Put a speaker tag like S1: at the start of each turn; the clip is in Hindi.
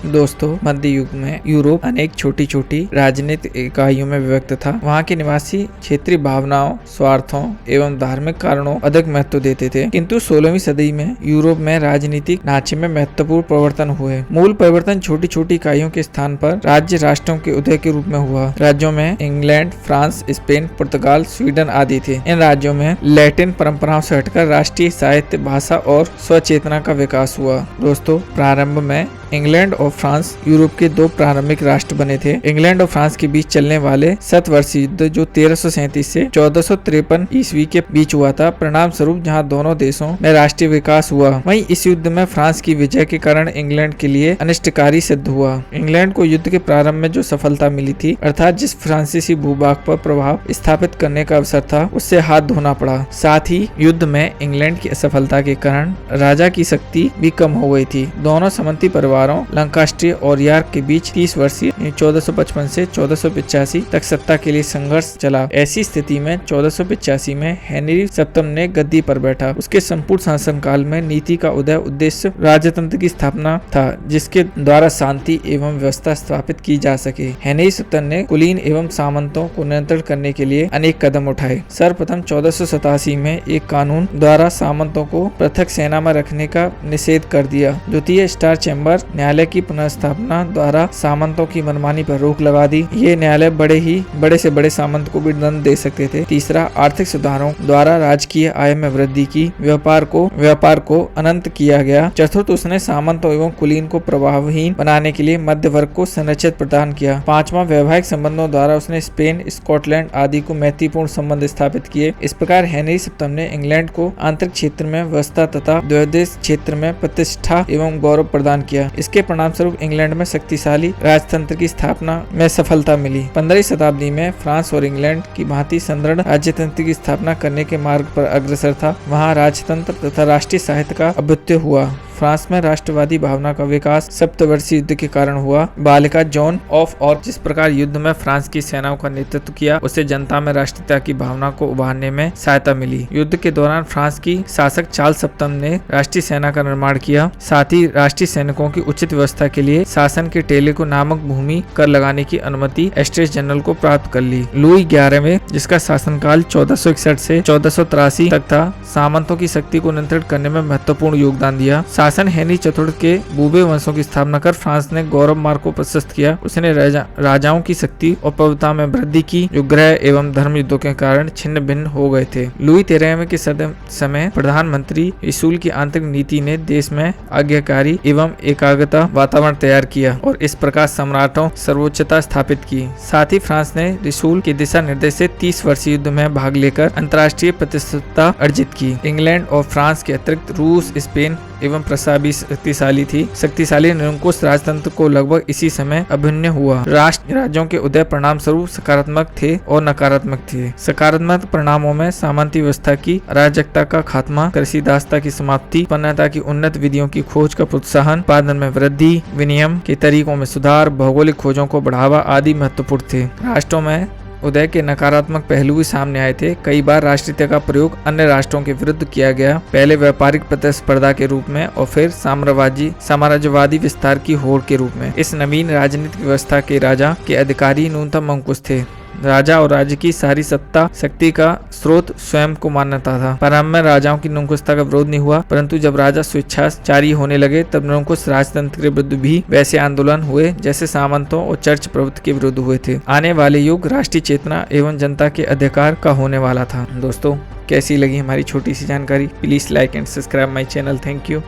S1: दोस्तों, मध्य युग में यूरोप अनेक छोटी छोटी राजनीतिक इकाइयों में विभक्त था। वहाँ के निवासी क्षेत्रीय भावनाओं, स्वार्थों एवं धार्मिक कारणों अधिक महत्व देते थे। किंतु 16वीं सदी में यूरोप में राजनीतिक ढांचे में महत्वपूर्ण परिवर्तन हुए। मूल परिवर्तन छोटी छोटी इकाइयों के स्थान पर राज्य राष्ट्रों के उदय के रूप में हुआ। राज्यों में इंग्लैंड, फ्रांस, स्पेन, पुर्तगाल, स्वीडन आदि थे। इन राज्यों में लैटिन परंपराओं से हटकर राष्ट्रीय साहित्य, भाषा और स्वचेतना का विकास हुआ। दोस्तों, प्रारंभ में इंग्लैंड और फ्रांस यूरोप के दो प्रारंभिक राष्ट्र बने थे। इंग्लैंड और फ्रांस के बीच चलने वाले 7 वर्षीय युद्ध जो 1337 से 1453 ईस्वी के बीच हुआ था, परिणाम स्वरूप जहां दोनों देशों में राष्ट्रीय विकास हुआ, वहीं इस युद्ध में फ्रांस की विजय के कारण इंग्लैंड के लिए अनिष्टकारी सिद्ध हुआ। इंग्लैंड को युद्ध के प्रारंभ में जो सफलता मिली थी, अर्थात जिस फ्रांसीसी भूभाग पर प्रभाव स्थापित करने का अवसर था, उससे हाथ धोना पड़ा। साथ ही युद्ध में इंग्लैंड की असफलता के कारण राजा की शक्ति भी कम हो गई थी। दोनों सामंती परिवारों लंकास्ट्रियर और यार्क के बीच 30 वर्षीय 1455 से 1485 तक सत्ता के लिए संघर्ष चला। ऐसी स्थिति में 1485 में हेनरी सप्तम ने गद्दी पर बैठा। उसके संपूर्ण शासनकाल में नीति का उद्देश्य राजतंत्र की स्थापना था, जिसके द्वारा शांति एवं व्यवस्था स्थापित की जा सके। हेनरी सप्तम ने कुलीन एवं सामंतों को नियंत्रण करने के लिए अनेक कदम उठाए। सर्वप्रथम 1487 में एक कानून द्वारा सामंतों को पृथक सेना में रखने का निषेध कर दिया। द्वितीय स्टार चैम्बर न्यायालय की पुनर्स्थापना द्वारा सामंतों की मनमानी पर रोक लगा दी। ये न्यायालय बड़े से बड़े सामंत को भी दंड दे सकते थे। तीसरा, आर्थिक सुधारों द्वारा राजकीय आय में वृद्धि की, व्यापार को अनंत किया गया। चतुर्थ, उसने सामंतों एवं कुलीन को प्रभावहीन बनाने के लिए मध्य वर्ग को संरक्षित प्रदान किया। पांचवा, वैवाहिक संबंधों द्वारा उसने स्पेन, स्कॉटलैंड आदि को मैत्रीपूर्ण संबंध स्थापित किए। इस प्रकार हेनरी सप्तम ने इंग्लैंड को आंतरिक क्षेत्र में व्यवस्था तथा द्विदेश क्षेत्र में प्रतिष्ठा एवं गौरव प्रदान किया। इसके परिणाम स्वरूप इंग्लैंड में शक्तिशाली राजतंत्र की स्थापना में सफलता मिली। 15वीं शताब्दी में फ्रांस और इंग्लैंड की भांति सुदृढ़ राज्यतंत्र की स्थापना करने के मार्ग पर अग्रसर था। वहाँ राजतंत्र तथा राष्ट्रीय साहित्य का अभ्युदय हुआ। फ्रांस में राष्ट्रवादी भावना का विकास सप्तवर्षीय युद्ध के कारण हुआ। बालिका जॉन ऑफ आर्क जिस प्रकार युद्ध में फ्रांस की सेनाओं का नेतृत्व किया, उससे जनता में राष्ट्रीयता की भावना को उभारने में सहायता मिली। युद्ध के दौरान फ्रांस की शासक चार्ल्स सप्तम ने राष्ट्रीय सेना का निर्माण किया। साथ ही राष्ट्रीय सैनिकों की उचित व्यवस्था के लिए शासन के टेले को नामक भूमि कर लगाने की अनुमति एस्टेट्स जनरल को प्राप्त कर ली। लुई 11वें, जिसका शासनकाल 1461 से 1483 तक था, सामंतों की शक्ति को नियंत्रित करने में महत्वपूर्ण योगदान दिया। शासन हेनरी चतुर्थ के बूबे वंशों की स्थापना कर फ्रांस ने गौरव मार्ग को प्रशस्त किया। उसने राजाओं की शक्ति और पवित्रता में वृद्धि की, जो ग्रह एवं धर्म युद्धों के कारण छिन्न भिन्न हो गए थे। लुई 13वें के समय प्रधानमंत्री रिसूल की आंतरिक नीति ने देश में आज्ञाकारी एवं एकाग्रता वातावरण तैयार किया और इस प्रकार सम्राटों सर्वोच्चता स्थापित की। साथ ही फ्रांस ने रिसूल के दिशा निर्देश से 30 वर्षीय युद्ध में भाग लेकर अंतर्राष्ट्रीय प्रतिष्ठिता अर्जित की। इंग्लैंड और फ्रांस के अतिरिक्त रूस, स्पेन एवं प्रसा भी शक्तिशाली निरंकुश राजतंत्र को लगभग इसी समय अभिन्न हुआ। राज्यों के उदय परिणाम स्वरूप सकारात्मक थे और नकारात्मक थे। सकारात्मक परिणामों में सामंती व्यवस्था की अराजकता का खात्मा, कृषि दासता की समाप्ति, उत्पन्नता की उन्नत विधियों की खोज का प्रोत्साहन, उत्पादन में वृद्धि, विनिमय के तरीकों में सुधार, भौगोलिक खोजों को बढ़ावा आदि महत्वपूर्ण थे। राष्ट्रों में उदय के नकारात्मक पहलू भी सामने आए थे। कई बार राष्ट्रीयता का प्रयोग अन्य राष्ट्रों के विरुद्ध किया गया, पहले व्यापारिक प्रतिस्पर्धा के रूप में और फिर साम्राज्यवादी विस्तार की होड़ के रूप में। इस नवीन राजनीतिक व्यवस्था के राजा के अधिकारी न्यूनतम अंकुश थे। राजा और राज्य की सारी सत्ता शक्ति का स्रोत स्वयं को मान्यता था। प्रारंभ में राजाओं की निरंकुशता का विरोध नहीं हुआ, परंतु जब राजा स्वेच्छाचारी होने लगे तब निरंकुश राजतंत्र के विरुद्ध भी वैसे आंदोलन हुए जैसे सामंतों और चर्च प्रभुत्व के विरुद्ध हुए थे। आने वाले युग राष्ट्रीय चेतना एवं जनता के अधिकार का होने वाला था। दोस्तों, कैसी लगी हमारी छोटी सी जानकारी? Please like and subscribe my channel. Thank you.